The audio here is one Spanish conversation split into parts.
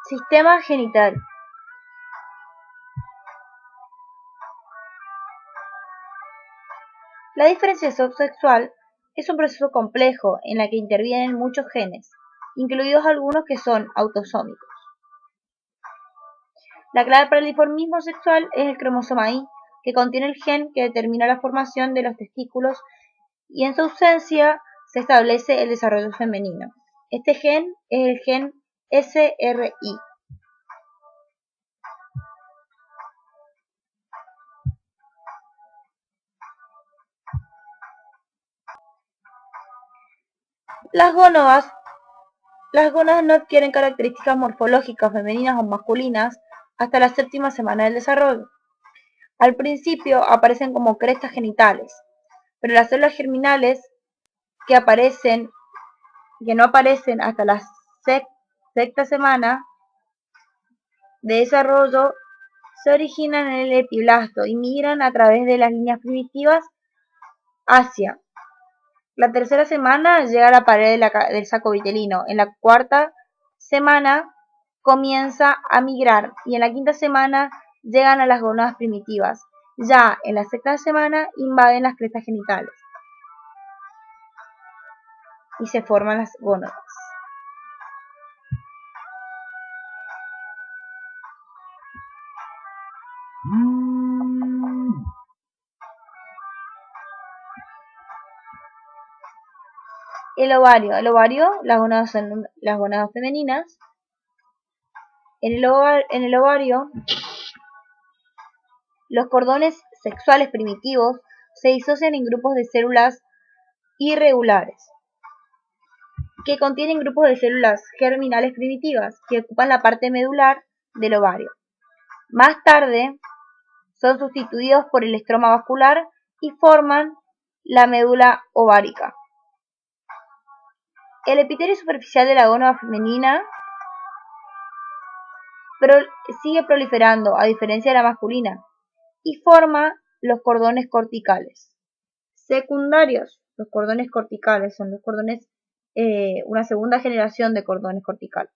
Sistema genital. La diferenciación sexual es un proceso complejo en el que intervienen muchos genes, incluidos algunos que son autosómicos. La clave para el dimorfismo sexual es el cromosoma Y, que contiene el gen que determina la formación de los testículos, y en su ausencia se establece el desarrollo femenino. Este gen es el gen SRY. Las gónadas no adquieren características morfológicas femeninas o masculinas hasta la séptima semana del desarrollo. Al principio aparecen como crestas genitales, pero las células germinales que no aparecen hasta la sexta semana de desarrollo se originan en el epiblasto y migran a través de las líneas primitivas hacia la tercera semana. Llega a la pared del saco vitelino. En la cuarta semana comienza a migrar y en la quinta semana llegan a las gónadas primitivas. Ya en la sexta semana invaden las crestas genitales y se forman las gónadas. El ovario, las gónadas son las gónadas femeninas. En el ovario, los cordones sexuales primitivos se disocian en grupos de células irregulares, que contienen grupos de células germinales primitivas, que ocupan la parte medular del ovario. Más tarde, son sustituidos por el estroma vascular y forman la médula ovárica. El epitelio superficial de la gónada femenina sigue proliferando, a diferencia de la masculina, y forma los cordones corticales. Secundarios. Los cordones corticales son los cordones, una segunda generación de cordones corticales.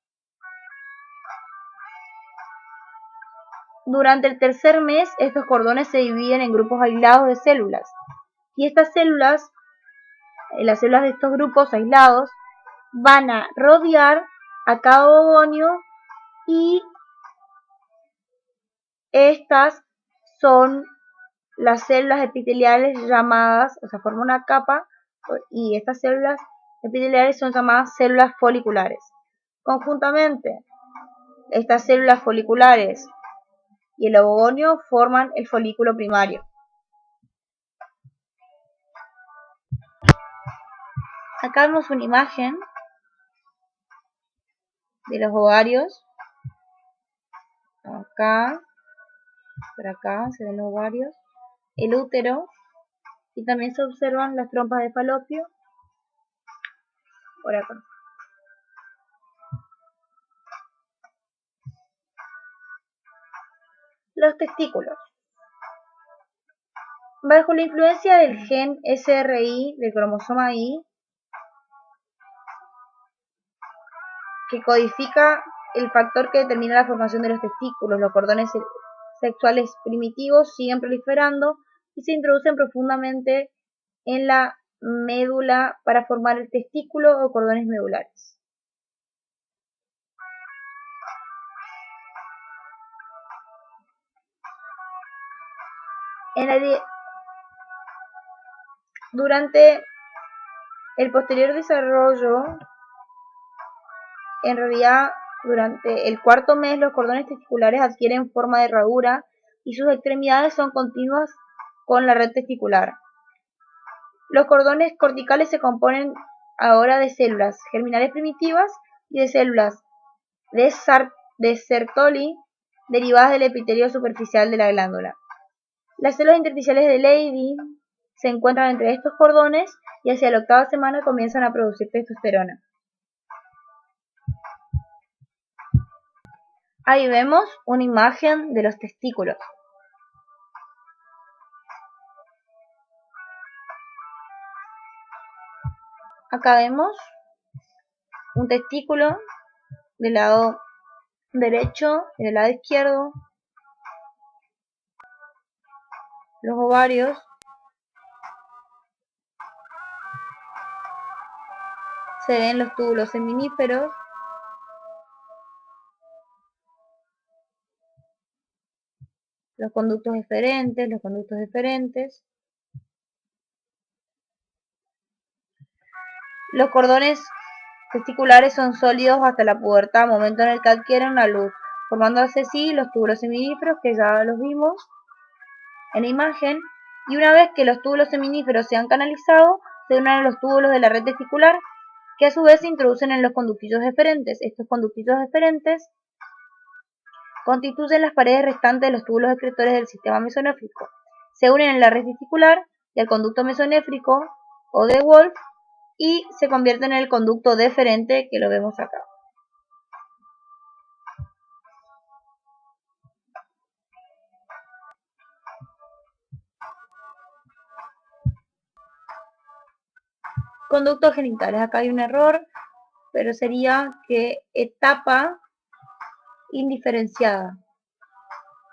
Durante el tercer mes, estos cordones se dividen en grupos aislados de células, y estas células, las células de estos grupos aislados, van a rodear a cada ovogonio, y estas son las células epiteliales llamadas, forma una capa, y estas células epiteliales son llamadas células foliculares. Conjuntamente, estas células foliculares y el ovogonio forman el folículo primario. Acá vemos una imagen de los ovarios. Acá, por acá se ven los ovarios, el útero, y también se observan las trompas de falopio por acá. Los testículos. Bajo la influencia del gen SRY del cromosoma Y, que codifica el factor que determina la formación de los testículos, los cordones sexuales primitivos siguen proliferando y se introducen profundamente en la médula para formar el testículo o cordones medulares. Durante el posterior desarrollo, en realidad, durante el cuarto mes, los cordones testiculares adquieren forma de herradura y sus extremidades son continuas con la red testicular. Los cordones corticales se componen ahora de células germinales primitivas y de células de Sertoli derivadas del epitelio superficial de la glándula. Las células intersticiales de Leydig se encuentran entre estos cordones y hacia la octava semana comienzan a producir testosterona. Ahí vemos una imagen de los testículos. Acá vemos un testículo del lado derecho y del lado izquierdo los ovarios, se ven los túbulos seminíferos, los conductos deferentes, los cordones testiculares son sólidos hasta la pubertad, momento en el que adquieren una luz, formándose así los túbulos seminíferos, que ya los vimos en la imagen, y una vez que los túbulos seminíferos se han canalizado, se unen a los túbulos de la red testicular, que a su vez se introducen en los conductillos deferentes. Estos conductillos deferentes constituyen las paredes restantes de los túbulos excretores del sistema mesonéfrico. Se unen en la red testicular y al conducto mesonéfrico o de Wolf y se convierten en el conducto deferente, que lo vemos acá. Conductos genitales. Acá hay un error, pero sería que etapa indiferenciada.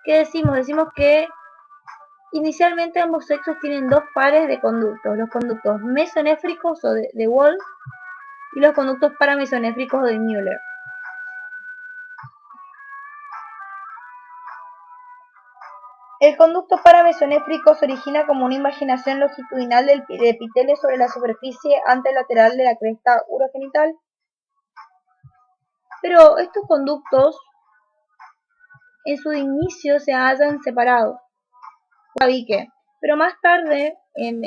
¿Qué decimos? Decimos que inicialmente ambos sexos tienen dos pares de conductos, los conductos mesonéfricos o de Wolf y los conductos paramesonéfricos de Müller. El conducto paramesonéfrico se origina como una invaginación longitudinal del epitelio sobre la superficie antelateral de la cresta urogenital. Pero estos conductos en su inicio se hallan separados, pero más tarde, en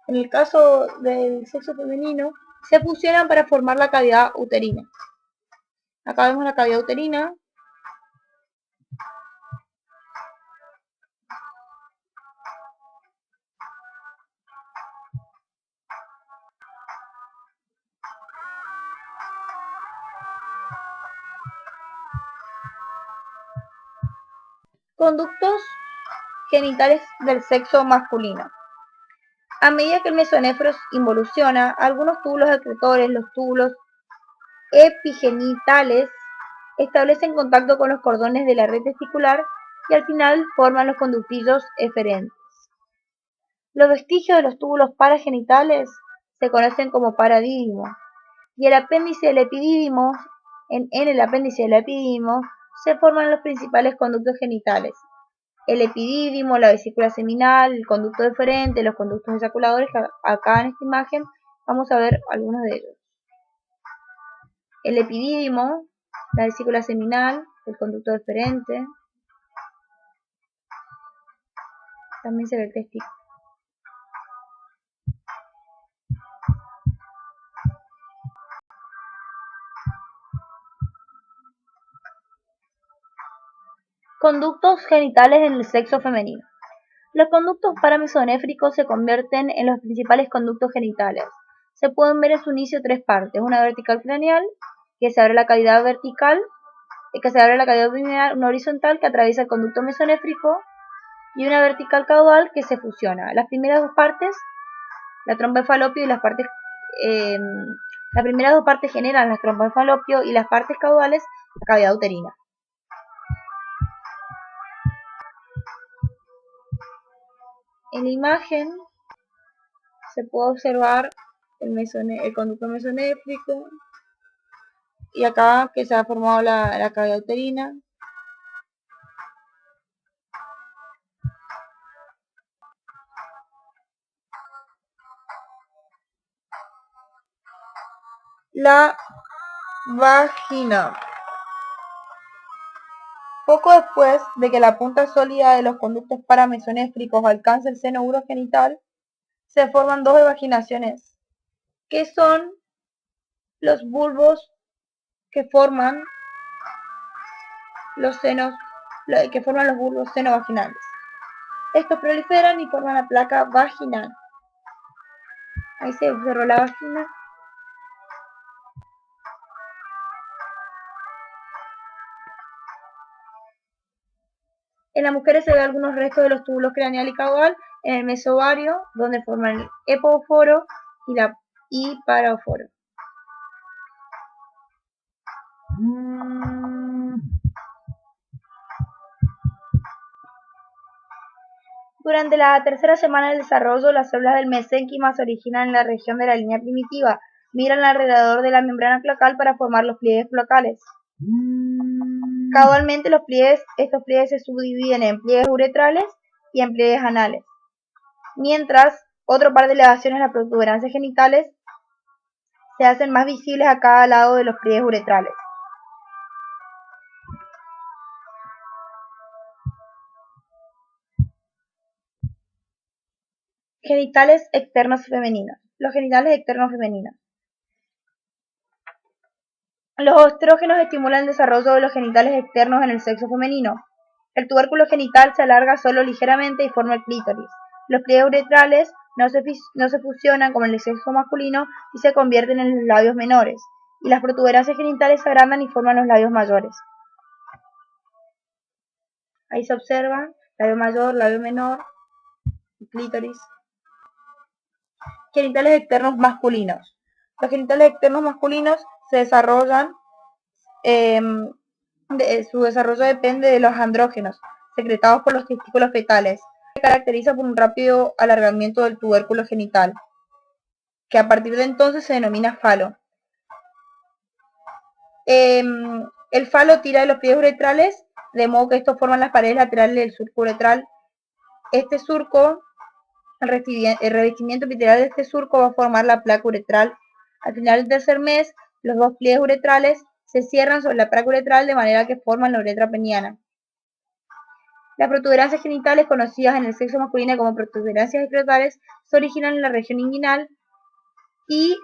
el caso del sexo femenino, se fusionan para formar la cavidad uterina. Acá vemos la cavidad uterina. Conductos genitales del sexo masculino. A medida que el mesonéfros involuciona, algunos túbulos excretores, los túbulos epigenitales, establecen contacto con los cordones de la red testicular y al final forman los conductillos eferentes. Los vestigios de los túbulos paragenitales se conocen como paradídimo, y el apéndice del epidídimo, en el apéndice del epidídimo se forman los principales conductos genitales: el epidídimo, la vesícula seminal, el conducto deferente, los conductos eyaculadores, que acá en esta imagen vamos a ver algunos de ellos. El epidídimo, la vesícula seminal, el conducto deferente, también se ve el testículo. Conductos genitales en el sexo femenino. Los conductos paramesonéfricos se convierten en los principales conductos genitales. Se pueden ver en su inicio tres partes: una vertical craneal, que se abre la cavidad vertical, una horizontal que atraviesa el conducto mesonéfrico, y una vertical caudal que se fusiona. Las primeras dos partes, la trompa de falopio y las primeras dos partes generan las trompas de falopio y las partes caudales la cavidad uterina. En la imagen se puede observar el conducto mesonéfrico y acá que se ha formado la cavidad uterina. La vagina. Poco después de que la punta sólida de los conductos paramesonéfricos alcance el seno urogenital, se forman dos evaginaciones, que son los bulbos que forman los bulbos senovaginales. Estos proliferan y forman la placa vaginal. Ahí se observa la vagina. En las mujeres se ve algunos restos de los túbulos craneal y caudal en el mesovario, donde forman el epóforo y paraóforo. Durante la tercera semana del desarrollo, las células del mesénquima se originan en la región de la línea primitiva, migran alrededor de la membrana cloacal para formar los pliegues cloacales. Caudalmente, estos pliegues se subdividen en pliegues uretrales y en pliegues anales, mientras otro par de elevaciones, las protuberancias genitales, se hacen más visibles a cada lado de los pliegues uretrales. Genitales externos femeninos. Los genitales externos femeninos. Los estrógenos estimulan el desarrollo de los genitales externos en el sexo femenino. El tubérculo genital se alarga solo ligeramente y forma el clítoris. Los pliegues uretrales no se fusionan como en el sexo masculino y se convierten en los labios menores, y las protuberancias genitales se agrandan y forman los labios mayores. Ahí se observa labio mayor, labio menor y clítoris. Genitales externos masculinos. Los genitales externos masculinos se desarrollan, su desarrollo depende de los andrógenos secretados por los testículos fetales. Se caracteriza por un rápido alargamiento del tubérculo genital, que a partir de entonces se denomina falo. El falo tira de los pliegues uretrales, de modo que estos forman las paredes laterales del surco uretral. Este surco, el revestimiento epitelial de este surco va a formar la placa uretral. Al final del tercer mes, los dos pliegues uretrales se cierran sobre la placa uretral de manera que forman la uretra peniana. Las protuberancias genitales, conocidas en el sexo masculino como protuberancias escrotales, se originan en la región inguinal y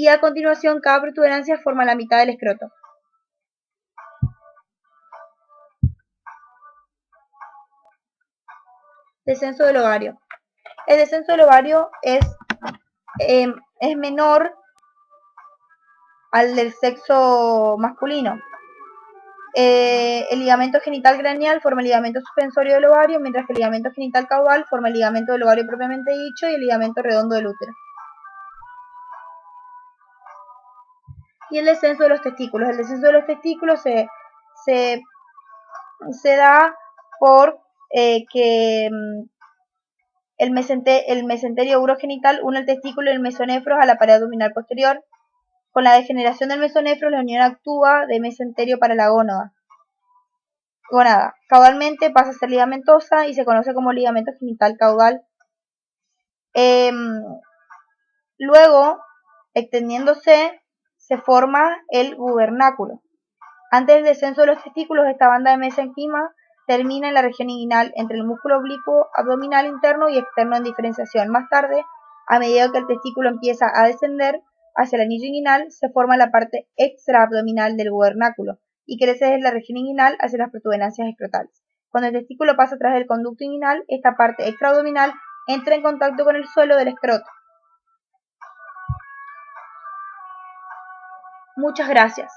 a continuación cada protuberancia forma la mitad del escroto. Descenso del ovario. El descenso del ovario es menor al del sexo masculino. El ligamento genital craneal forma el ligamento suspensorio del ovario, mientras que el ligamento genital caudal forma el ligamento del ovario propiamente dicho y el ligamento redondo del útero. Y el descenso de los testículos. El descenso de los testículos se da por que el mesenterio urogenital une el testículo y el mesonefros a la pared abdominal posterior. Con la degeneración del mesonefro, la unión actúa de mesenterio para la gónada. Caudalmente pasa a ser ligamentosa y se conoce como ligamento genital caudal. Luego, extendiéndose, se forma el gubernáculo. Antes del descenso de los testículos, esta banda de mesenquima termina en la región inguinal, entre el músculo oblicuo abdominal interno y externo en diferenciación. Más tarde, a medida que el testículo empieza a descender hacia el anillo inguinal, se forma la parte extraabdominal del gubernáculo y crece desde la región inguinal hacia las protuberancias escrotales. Cuando el testículo pasa a través del conducto inguinal, esta parte extraabdominal entra en contacto con el suelo del escroto. Muchas gracias.